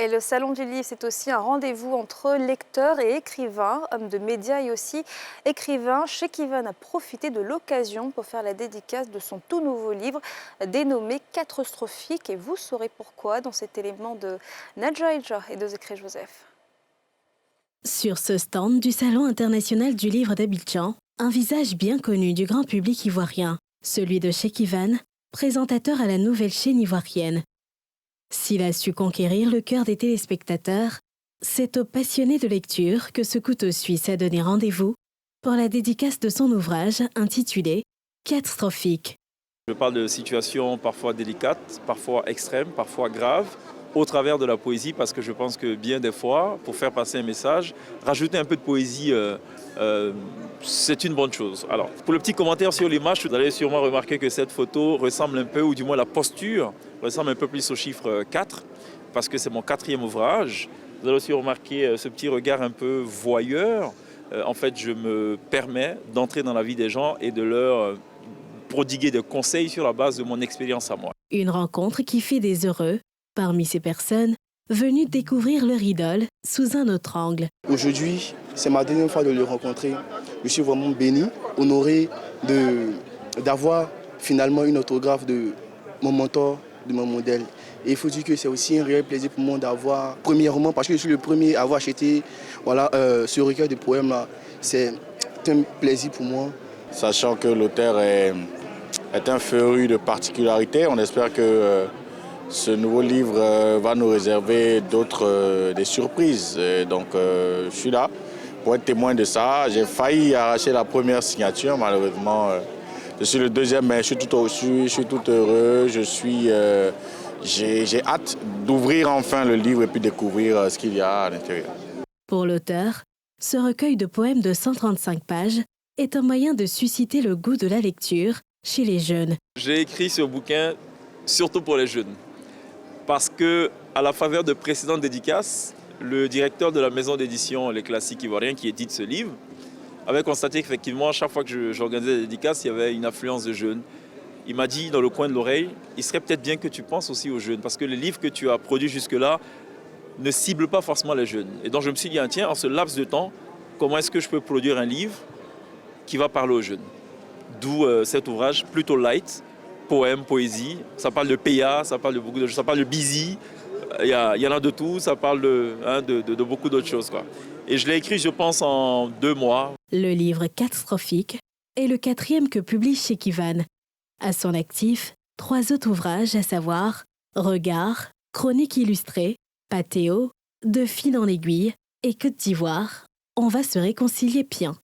Et le Salon du Livre, c'est aussi un rendez-vous entre lecteurs et écrivains, hommes de médias et aussi écrivains. Chekhivan a profité de l'occasion pour faire la dédicace de son tout nouveau livre dénommé Catastrophique. Et vous saurez pourquoi dans cet élément de Nadja Eja et de Zécré Joseph. Sur ce stand du Salon international du livre d'Abidjan, un visage bien connu du grand public ivoirien, celui de Chekhivan, présentateur à la nouvelle chaîne ivoirienne. S'il a su conquérir le cœur des téléspectateurs, c'est aux passionnés de lecture que ce couteau suisse a donné rendez-vous pour la dédicace de son ouvrage intitulé Catastrophique. Je parle de situations parfois délicates, parfois extrêmes, parfois graves, au travers de la poésie, parce que je pense que bien des fois, pour faire passer un message, rajouter un peu de poésie, c'est une bonne chose. Alors, pour le petit commentaire sur l'image, vous allez sûrement remarquer que cette photo ressemble un peu, ou du moins la posture, ressemble un peu plus au chiffre 4, parce que c'est mon 4e ouvrage. Vous allez aussi remarquer ce petit regard un peu voyeur. En fait, je me permets d'entrer dans la vie des gens et de leur prodiguer des conseils sur la base de mon expérience à moi. Une rencontre qui fait des heureux parmi ces personnes venues découvrir leur idole sous un autre angle. Aujourd'hui, c'est ma dernière fois de le rencontrer. Je suis vraiment béni, honoré d'avoir finalement une autographe de mon mentor, de mon modèle. Et il faut dire que c'est aussi un réel plaisir pour moi d'avoir, premièrement, parce que je suis le premier à avoir acheté ce recueil de poèmes-là. C'est un plaisir pour moi. Sachant que l'auteur est un féru de particularité, on espère que ce nouveau livre va nous réserver des surprises. Et donc je suis là pour être témoin de ça. J'ai failli arracher la première signature, malheureusement. Je suis le deuxième, mais je suis tout heureux. J'ai hâte d'ouvrir enfin le livre et puis découvrir ce qu'il y a à l'intérieur. Pour l'auteur, ce recueil de poèmes de 135 pages est un moyen de susciter le goût de la lecture chez les jeunes. J'ai écrit ce bouquin surtout pour les jeunes, parce que à la faveur de précédentes dédicaces, le directeur de la maison d'édition Les Classiques Ivoiriens qui édite ce livre avait constaté qu'effectivement, chaque fois que j'organisais des dédicaces, il y avait une affluence de jeunes. Il m'a dit dans le coin de l'oreille, il serait peut-être bien que tu penses aussi aux jeunes, parce que les livres que tu as produits jusque-là ne ciblent pas forcément les jeunes. Et donc je me suis dit, tiens, en ce laps de temps, comment est-ce que je peux produire un livre qui va parler aux jeunes? D'où cet ouvrage plutôt light, poème, poésie. Ça parle de PA, ça parle de beaucoup de choses, ça parle de busy. Il y en a de tout, ça parle de beaucoup d'autres choses, quoi. Et je l'ai écrit, je pense, en 2 mois. Le livre Catastrophique est le 4e que publie Chekhivan. À son actif, 3 autres ouvrages, à savoir Regard, Chronique illustrée, Patéo, De fil en aiguille et Côte d'Ivoire. On va se réconcilier bien.